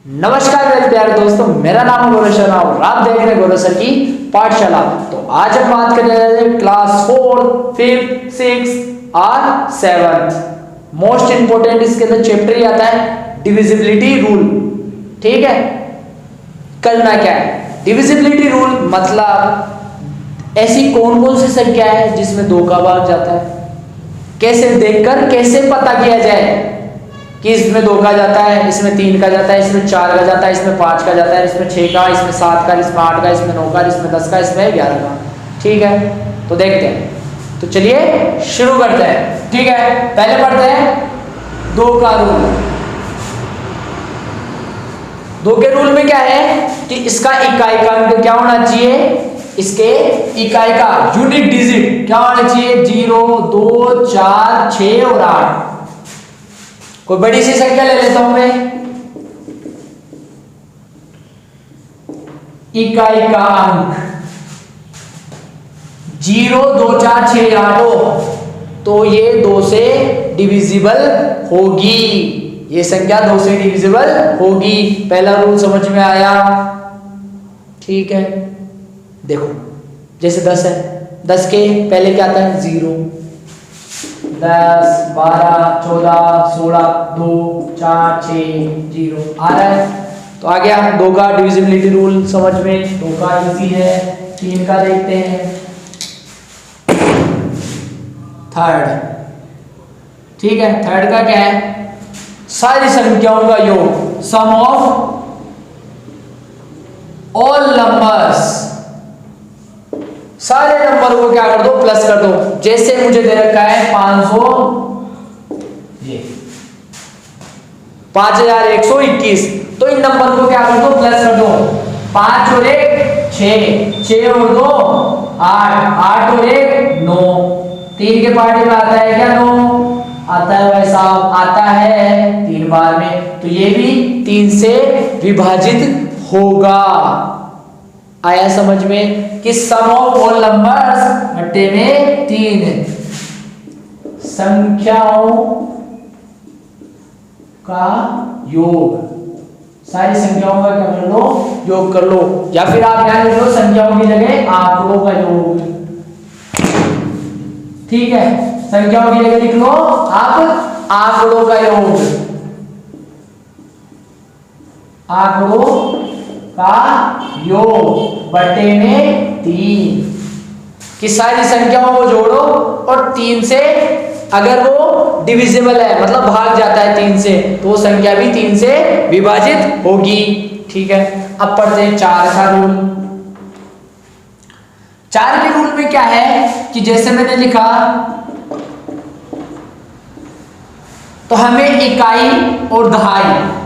नमस्कार मेरे प्यारे दोस्तों, मेरा नाम है गौरव शर्मा और आप देख रहे हैं गौरव सर की पाठशाला। तो आज हम बात करने वाले हैं क्लास 4, 5th, 6th और 7th। मोस्ट इंपोर्टेंट इसके अंदर चैप्टर ही आता है डिविजिबिलिटी रूल। ठीक है, करना क्या है डिविजिबिलिटी रूल, मतलब ऐसी कौन कौन सी संख्या है जिसमें 2 का भाग जाता है, कैसे देखकर कैसे पता किया जाए कि इसमें 2 का जाता है, इसमें 3 का जाता है, इसमें 4 का जाता है, इसमें 5 का जाता है, इसमें 6 का, इसमें 7 का, इसमें 8 का, इसमें 9 का, इसमें 10 का, इसमें 11 का। ठीक है, तो देखते हैं। तो चलिए शुरू करते हैं। ठीक है, पहले पढ़ते हैं 2 का रूल। 2 के रूल में क्या है कि इसका इकाई का अंक क्या होना चाहिए, इसके इकाई का यूनिट डिजिट क्या होना चाहिए, 0, 2, 4, 6 और 8। कोई बड़ी सी संख्या ले लेता हूं मैं, इकाई का अंक 0, 2, 4, 6, 8 हो तो ये 2 से डिविजिबल होगी, ये संख्या 2 से डिविजिबल होगी। पहला रूल समझ में आया। ठीक है, देखो जैसे 10 है, 10 के पहले क्या आता है 0, 10, 12, 14, 16, 2, 4, 6, 0 आ रहा है। तो आ गया 2 का डिविजिबिलिटी रूल समझ में। 2 का इजी है। 3 का देखते हैं, थर्ड। ठीक है, थर्ड का क्या है, सारी संख्याओं का योग, सम ऑफ ऑल नंबर्स, सारे नंबर को क्या कर दो, प्लस कर दो। जैसे मुझे दे रखा है 500, ये 5121, तो इन नंबर को क्या कर दो, प्लस कर दो। 5 और 1 6, 6 और 2 8, 8 और 1 9। 3 के पार्टी में आता है क्या, 9 आता है भाई साहब, आता है 3 बार में, तो ये भी 3 से विभाजित होगा। आया समझ में कि सम ऑफ ऑल नंबर्स बट्टे में 3, संख्याओं का योग, सारी संख्याओं का क्या कर लो, योग कर लो, या फिर आप यहां लिख लो संख्याओं की जगह आंकड़ों का योग। ठीक है, संख्याओं की जगह लिख लो आप आंकड़ों का योग, आंकड़ों का योग बटे में 3, कि सारी संख्याओं को जोड़ो और 3 से अगर वो डिविजिबल है, मतलब भाग जाता है 3 से, तो वो संख्या भी 3 से विभाजित होगी। ठीक है, अब पढ़ते हैं 4 का रूल। 4 के रूल में क्या है कि जैसे मैंने लिखा, तो हमें इकाई और दहाई,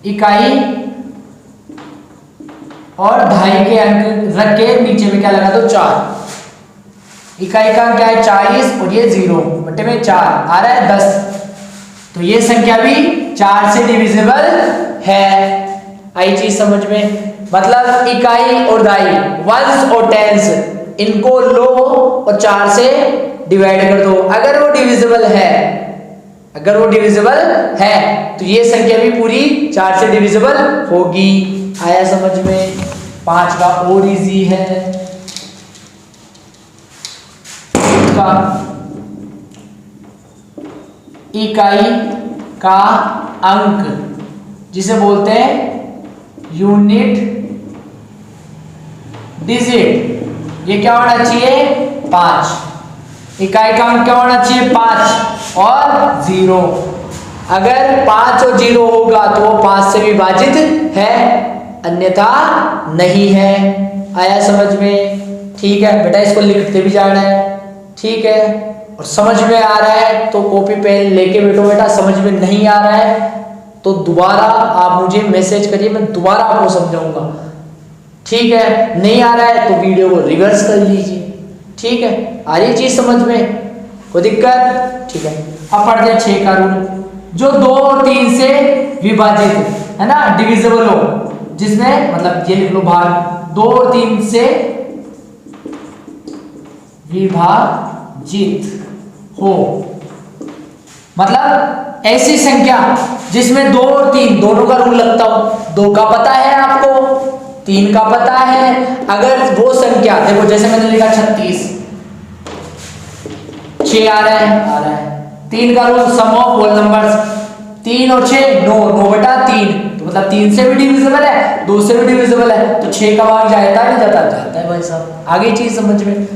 इकाई और दहाई के अंक रख के नीचे में क्या लगा दो 4। इकाई का क्या है 40 और ये 0 बटे में 4 आ रहा है 10, तो ये संख्या भी 4 से डिविजिबल है। आई चीज समझ में, मतलब इकाई और दहाई, वंस और टेंस, इनको लो और 4 से डिवाइड कर दो। अगर वो डिविजिबल है, अगर वो डिविजिबल है तो ये संख्या भी पूरी 4 से डिविजिबल होगी। आया समझ में। 5 का और इजी है, का इकाई का अंक, जिसे बोलते हैं यूनिट डिजिट, ये क्या होना चाहिए 5। इकाई का अंक क्या होना चाहिए 5 और 0। अगर 5 और 0 होगा तो वो 5 से विभाजित है, अन्यथा नहीं है। आया समझ में। ठीक है बेटा, इसको लिखते भी जाना है। ठीक है, और समझ में आ रहा है तो कॉपी पेन लेके बैठो बेटा, समझ में नहीं आ रहा है तो दोबारा आप मुझे मैसेज करिए, मैं दोबारा आपको समझाऊंगा। ठीक है, नहीं आ रहा है तो वीडियो को रिवर्स कर लीजिए। ठीक है, आ रही चीज समझ में, कोई दिक्कत। ठीक है, अब पढ़ते हैं 6 का रूल, जो 2 और 3 से विभाजित है ना, डिविजिबल हो, जिसमें मतलब ये लिख लो भाग, 2 और 3 से विभाजित हो, मतलब ऐसी संख्या जिसमें 2 और 3 दोनों का रूल लगता हो। 2 का पता है आपको, 3 का पता है। अगर वो संख्या देखो, जैसे मैंने लिखा 36, 6 आ रहा है 3 का rule sum of whole numbers, 3 और 6 9, 9 बटा 3, तो मतलब 3 से भी डिविजिबल है, 2 से भी डिविजिबल है, तो 6 का भाग जाता नहीं जाता? जाता है भाई साहब। आगे चीज समझ में,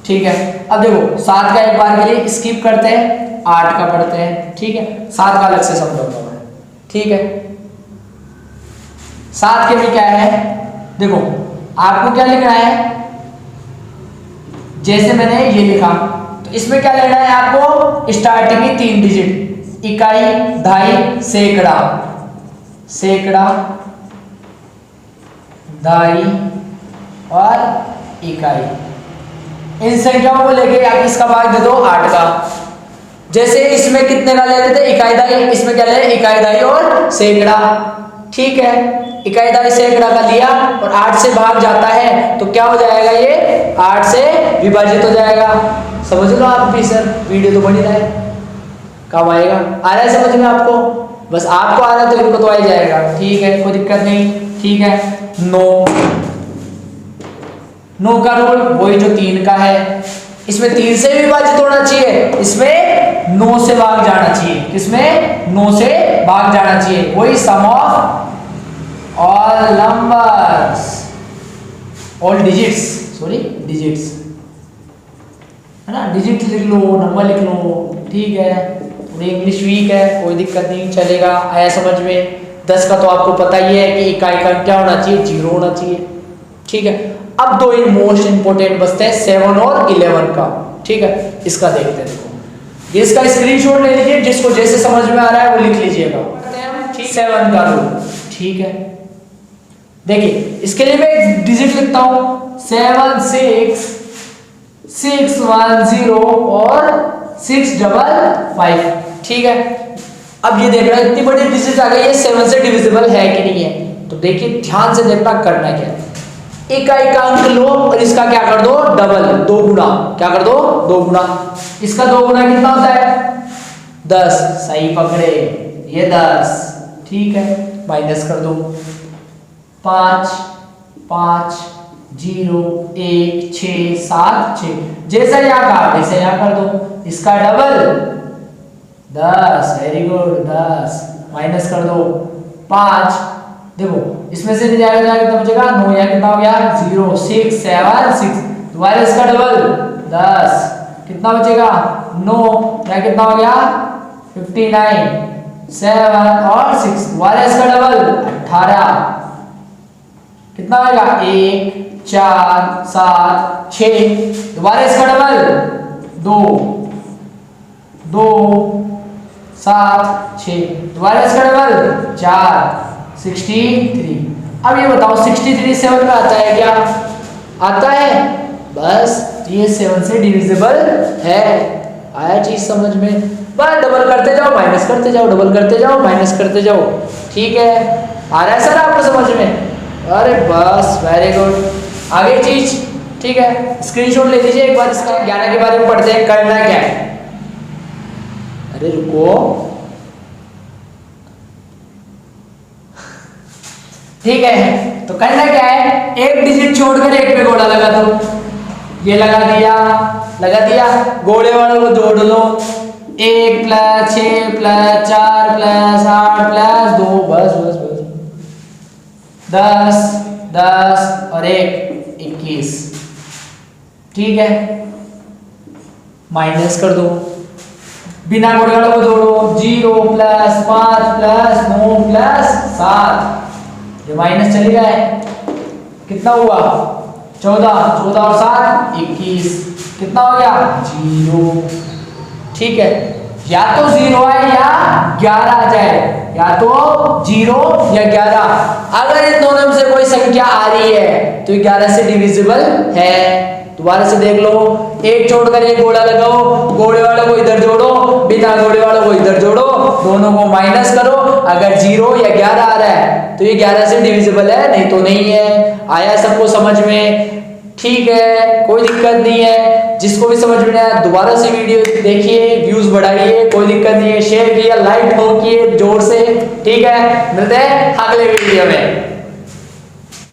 ठीक है। अब देखो 7 का एक बार के लिए स्किप करते हैं, 8 का पढ़ते हैं, ठीक है। 7 का अलग से समझाऊंगा मैं, ठीक है। 7 के में क्या है, देखो आपको क्या लिखना है, जैसे मैंने ये लिखा, तो इसमें क्या लेना है आपको, स्टार्टिंग की 3 डिजिट, इकाई, दहाई, सैकड़ा, सैकड़ा, दहाई और इकाई, इन संख्याओं को लेके आप इसका भाग दे दो 8 का। जैसे इसमें कितने का ले रहे थे, इकाई दहाई, इसमें क्या ले रहे, इकाई दहाई और सैकड़ा, ठीक है। इकाई दहाई सैकड़ा का लिया और 8 से भाग जाता है तो क्या हो जाएगा, ये 8 से विभाजित हो जाएगा। समझ लो आप भी, सर वीडियो तो बनी रहे, कब आएगा, आ रहा है समझ में आपको? बस आपको आ रहा है तो इनको तो आ ही जाएगा, ठीक है, कोई दिक्कत नहीं, ठीक है। 9 का रूल वही जो 3 का है, इसमें 3 से विभाजित होना चाहिए, इसमें 9 से भाग जाना चाहिए, किसमें 9 से भाग जाना चाहिए, वही sum of all numbers, all digits, sorry digits है ना, डिजिट लिख लो, नंबर लिख लो, ठीक है। थोड़ी इंग्लिश वीक है, कोई दिक्कत नहीं, चलेगा, आया समझ में। 10 का तो आपको पता ही है कि इकाई का क्या होना चाहिए, 0 होना चाहिए, ठीक है। अब 2 मोस्ट इंपोर्टेंट बचते हैं, 7 और 11 का, ठीक है। इसका देखते हैं, देखो इसका स्क्रीनशॉट ले लीजिए, जिसको जैसे समझ में आ रहा है वो लिख लीजिएगा। 7 का रूल, ठीक है। देखिए इसके लिए मैं एक डिजिट लिखता हूं, 7 6 6 1 0 और 6 5 5, ठीक है। अब ये देखना, इतनी बड़ी डिजिट आ गई है, 7 से डिविजिबल है कि नहीं है, तो देखिए ध्यान से देखना, करना क्या है, इकाई का अंक लो और इसका क्या कर दो, डबल, 2 गुना, क्या कर दो, 2 गुना। इसका 2 गुना कितना होता है, 10, सही पकड़े, ये 10, ठीक है। माइनस कर दो, 5 5 0 1 6 7 6, जैसा यहाँ का वैसे यहाँ कर दो। इसका डबल 10, वेरी गुड, 10, माइनस कर दो 5, देखो इसमें से जाएगा कितना बचेगा, 9, यहाँ कितना हो गया 0 6 7 6, दोबारा इसका डबल 10, कितना बचेगा 9, यहाँ कितना हो गया 59, 7 और 6, दोबारा इसका डबल 18, कितना होगा 1 4 7 6, दोबारा इसका डबल 2 2 7 6, दोबारा इसका डबल 4 63। अब ये बताओ 63 7 में आता है क्या, आता है, बस ये 7 से डिविजिबल है। आया चीज समझ में, बस डबल करते जाओ, माइनस करते जाओ, डबल करते जाओ, माइनस करते जाओ, ठीक है। आ रहा है सर आपको समझ में, अरे बस वेरी गुड। आगे चीज, ठीक है, स्क्रीनशॉट ले लीजिए एक बार। इसका 11 के बारे में पढ़ते हैं, करना क्या है, अरे रुको, ठीक है। तो करना क्या है, एक डिजिट छोड़कर एक पे घोड़ा लगा दो, ये लगा दिया, घोड़े वालों को जोड़ लो, 1 + 6 + 4 + 8 + 2, बस बस बस, 10 10 और 1 21, ठीक है। माइनस कर दो, बिना घोड़े वालों को जोड़ो, 0 + 5 + 9 + 7, ये माइनस चले गए, कितना हुआ 14 14 और 7 21, कितना हो गया 0, ठीक है। या तो 0 आए या 11 आ जाए, या तो 0 या 11। अगर इन दोनों में से कोई संख्या आ रही है तो 11 से डिविजिबल है। दोबारा से देख लो, एक छोड़कर एक घोड़ा लगाओ, घोड़े वालों को इधर जोड़ो, बिना घोड़े वालों को इधर जोड़ो, दोनों को माइनस करो। अगर 0 या 11 आ रहा है तो ये 11 से डिविजिबल है, नहीं तो नहीं है। आया सबको समझ में, ठीक है, कोई दिक्कत नहीं है। जिसको भी समझ में आया दोबारा से वीडियो देखिए, व्यूज बढ़ाइए, कोई दिक्कत नहीं है। शेयर किया, लाइक हो किए जोर से, ठीक है। मिलते हैं अगले वीडियो में।